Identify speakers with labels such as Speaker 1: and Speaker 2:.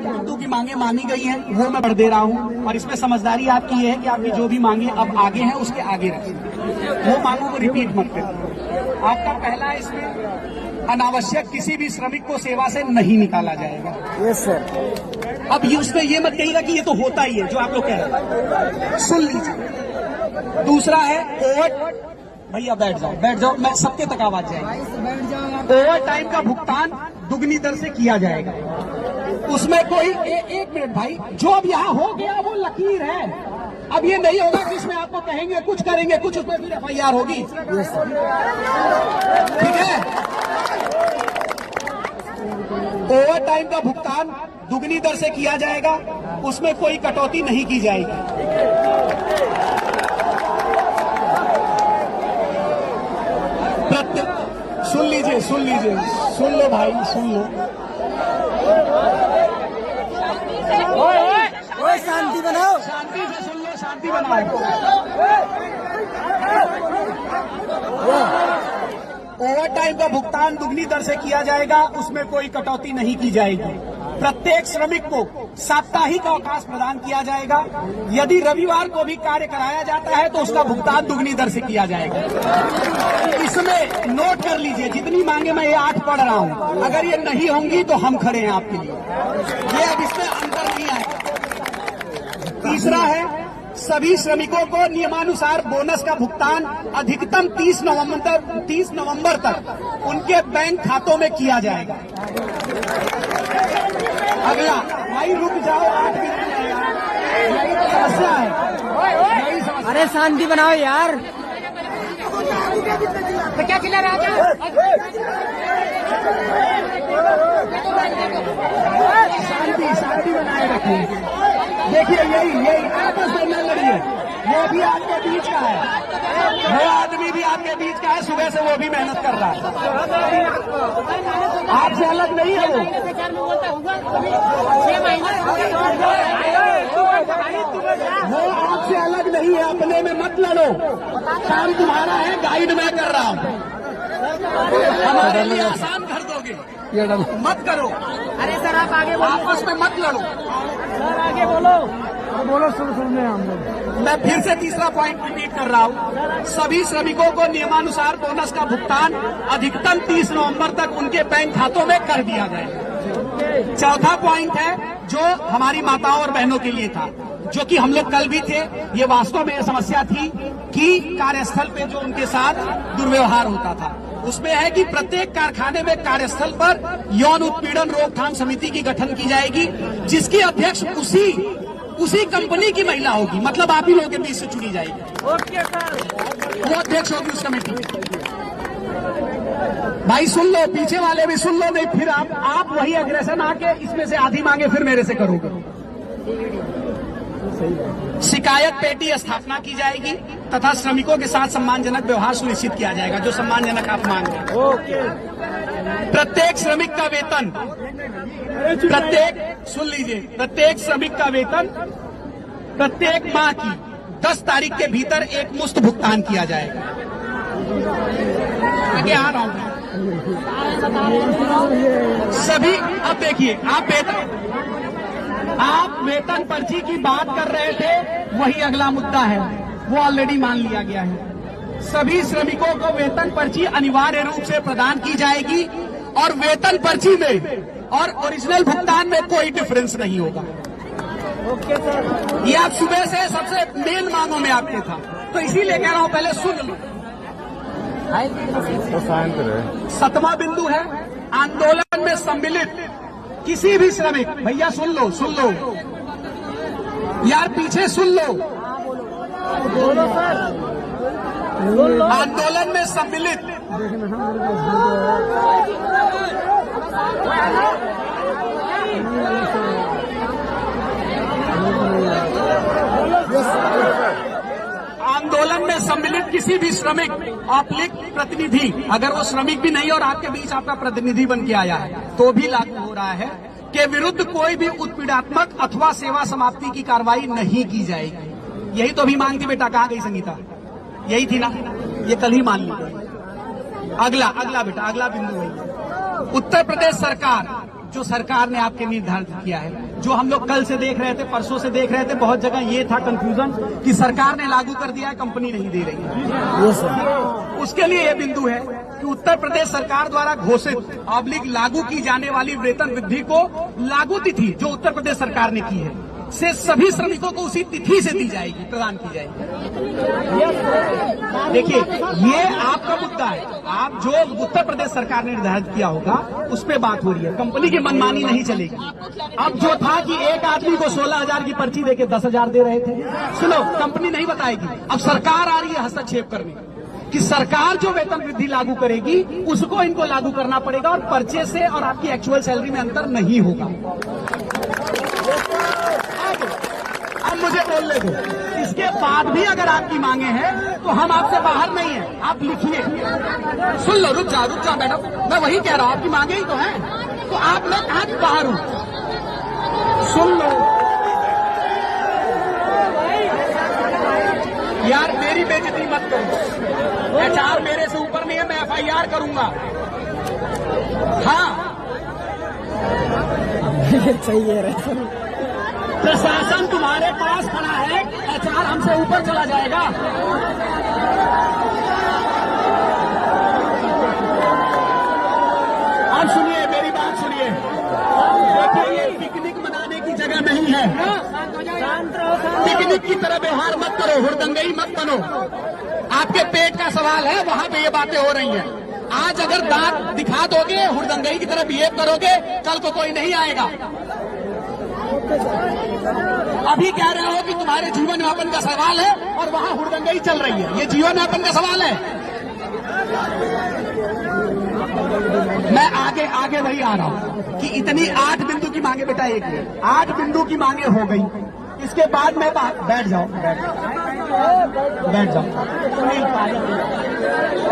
Speaker 1: 8 बिंदु की मांगे मानी गई हैं, वो मैं पढ़ दे रहा हूँ। और इसमें समझदारी आपकी ये है कि आपकी जो भी मांगे अब आगे हैं उसके आगे रखें, वो मांगों को रिपीट मत करें। आपका पहला इसमें अनावश्यक किसी भी श्रमिक को सेवा से नहीं निकाला जाएगा।
Speaker 2: Yes sir.
Speaker 1: अब ये उसमें ये मत कहिएगा कि ये तो होता ही है जो आप लोग कह रहे हैं, सुन लीजिए। दूसरा है ओवर, भैया बैठ जाओ, मैं सबके तक आवाज जाएगी। ओवर टाइम का भुगतान दुगनी दर से किया जाएगा। उसमें कोई एक मिनट भाई, जो अब यहाँ हो गया वो लकीर है। अब ये नहीं होगा कि इसमें आपको कहेंगे कुछ करेंगे कुछ, उसमें फिर FIR होगी। ठीक है, ओवर टाइम का भुगतान दुगनी दर से किया जाएगा, उसमें कोई कटौती नहीं की जाएगी। सुन लीजिए, सुन लो भाई, सुन लो।
Speaker 2: शांति बनाओ,
Speaker 1: शांति से सुन लो, शांति बनाओ। ओवर टाइम का भुगतान दुगनी दर से किया जाएगा, उसमें कोई कटौती नहीं की जाएगी। प्रत्येक श्रमिक को साप्ताहिक अवकाश प्रदान किया जाएगा। यदि रविवार को भी कार्य कराया जाता है तो उसका भुगतान दुगनी दर से किया जाएगा। इसमें नोट कर लीजिए, जितनी मांगे मैं ये 8 पढ़ रहा हूं, अगर ये नहीं होंगी तो हम खड़े हैं आपके लिए। ये अब इसमें अंतर नहीं आएगा। तीसरा है, सभी श्रमिकों को नियमानुसार बोनस का भुगतान अधिकतम 30 नवंबर तक उनके बैंक खातों में किया जाएगा। अगला, भाई रुक जाओ, 8 मिनट यही तो समस्या है, यही समस्या।
Speaker 2: अरे शांति बनाओ यार,
Speaker 1: तो क्या चिल्ला रहा था? शांति बनाए रखिए। देखिए यही आपस में न लड़िए, वो भी आपके बीच का है, वो आदमी भी आपके बीच का है, सुबह से वो भी मेहनत कर रहा है, आपसे अलग नहीं है वो आपसे अलग नहीं है। अपने में मत लड़ो, काम तुम्हारा है, गाइड मैं कर रहा हूँ, हमारे लिए आसान कर दोगे, मत करो।
Speaker 2: अरे सर आप आगे बोलो,
Speaker 1: आपस में मत लड़ो,
Speaker 2: सर आगे बोलो सुनने हम लोग।
Speaker 1: मैं फिर से तीसरा पॉइंट रिपीट कर रहा हूँ, सभी श्रमिकों को नियमानुसार बोनस का भुगतान अधिकतम 30 नवंबर तक उनके बैंक खातों में कर दिया जाए। चौथा पॉइंट है जो हमारी माताओं और बहनों के लिए था, जो कि हम लोग कल भी थे। ये वास्तव में ये समस्या थी कि कार्यस्थल पे जो उनके साथ दुर्व्यवहार होता था, उसमें है कि प्रत्येक कारखाने में कार्यस्थल पर यौन उत्पीड़न रोकथाम समिति की गठन की जाएगी, जिसकी अध्यक्ष उसी कंपनी की महिला होगी, मतलब आप ही लोगों के बीच से चुनी जाएगी।
Speaker 2: ओके सर,
Speaker 1: वो अध्यक्ष होगी उस कमेटी की। भाई सुन लो, पीछे वाले भी सुन लो, नहीं फिर आप वही अग्रेशन आके इसमें से आधी मांगे फिर मेरे से करोगे। शिकायत पेटी स्थापना की जाएगी तथा श्रमिकों के साथ सम्मानजनक व्यवहार सुनिश्चित किया जाएगा, जो सम्मानजनक आप मांग रहे हैं।
Speaker 2: ओके।
Speaker 1: प्रत्येक श्रमिक का वेतन, सुन लीजिए, प्रत्येक श्रमिक का वेतन प्रत्येक माह की 10 तारीख के भीतर एक मुश्त भुगतान किया जाएगा। आगे आ रहा हूं सभी। अब देखिए, आप वेतन पर्ची की बात कर रहे थे, वही अगला मुद्दा है, वो ऑलरेडी मान लिया गया है। सभी श्रमिकों को वेतन पर्ची अनिवार्य रूप से प्रदान की जाएगी और वेतन पर्ची में और ओरिजिनल भुगतान में कोई डिफरेंस नहीं होगा।
Speaker 2: ओके सर,
Speaker 1: ये आप सुबह से सबसे मेन मांगों में आपके था, तो इसीलिए कह रहा हूं, पहले सुन लो। 7वां बिंदु है, आंदोलन में सम्मिलित किसी भी श्रमिक, भैया सुन लो यार, पीछे सुन लो,
Speaker 2: बोलो सर,
Speaker 1: आंदोलन में सम्मिलित किसी भी श्रमिक ऑब्लिक प्रतिनिधि, अगर वो श्रमिक भी नहीं और आपके बीच आपका प्रतिनिधि बन के आया है, तो भी लागू हो रहा है के विरुद्ध कोई भी उत्पीड़ात्मक अथवा सेवा समाप्ति की कार्रवाई नहीं की जाएगी। यही तो अभी मांग थी बेटा, कहाँ गई संगीता? यही थी ना, ये कल ही मान ली। अगला बेटा, अगला बिंदु है, उत्तर प्रदेश सरकार जो सरकार ने आपके निर्धारित किया है। जो हम लोग कल से देख रहे थे, परसों से देख रहे थे, बहुत जगह ये था कंफ्यूजन कि सरकार ने लागू कर दिया है, कंपनी नहीं दे रही है। उसके लिए ये बिंदु है कि उत्तर प्रदेश सरकार द्वारा घोषित ऑब्लिक लागू की जाने वाली वेतन वृद्धि को लागू तिथि जो उत्तर प्रदेश सरकार ने की है से सभी श्रमिकों को उसी तिथि से दी जाएगी, प्रदान की जाएगी। देखिए, ये आपका मुद्दा है। आप जो उत्तर प्रदेश सरकार ने निर्धारित किया होगा उस पे बात हो रही है। कंपनी की मनमानी नहीं चलेगी। अब जो था कि एक आदमी को 16,000 की पर्ची देके 10,000 दे रहे थे, सुनो, कंपनी नहीं बताएगी। अब सरकार आ रही है हस्तक्षेप करने कि सरकार जो वेतन वृद्धि लागू करेगी उसको इनको लागू करना पड़ेगा और पर्चे से और आपकी एक्चुअल सैलरी में अंतर नहीं होगा। अब मुझे बोलने दो, इसके बाद भी अगर आपकी मांगे हैं तो हम आपसे बाहर नहीं हैं। आप लिखिए, सुन लो, रुक जा मैडम, मैं वही कह रहा हूं, आपकी मांगे ही तो हैं। तो आप मैं कहां की बाहर हूं, सुन लो यार, मेरी बेइज्जती मत करो। एचआर मेरे से ऊपर नहीं है, मैं एफआईआर करूंगा। हाँ
Speaker 2: सही है,
Speaker 1: प्रशासन तुम्हारे पास खड़ा है, एचआर हमसे ऊपर चला जाएगा। अब सुनिए, मेरी बात सुनिए। देखिए, ये पिकनिक मनाने की जगह नहीं है। पिकनिक की तरह व्यवहार मत करो, हुड़दंगई मत बनो। आपके पेट का सवाल है, वहां पे ये बातें हो रही हैं। आज अगर दांत दिखा दोगे, हुड़दंगई की तरह बिहेव करोगे, कल को कोई नहीं आएगा। अभी कह रहे हो कि तुम्हारे जीवन यापन का सवाल है और वहां हुड़दंगई चल रही है। ये जीवन यापन का सवाल है। मैं आगे वही आ रहा हूं कि इतनी 8 बिंदु की मांगे, बेटा, एक 8 बिंदु की मांगे हो गई। इसके बाद मैं बैठ जाओ।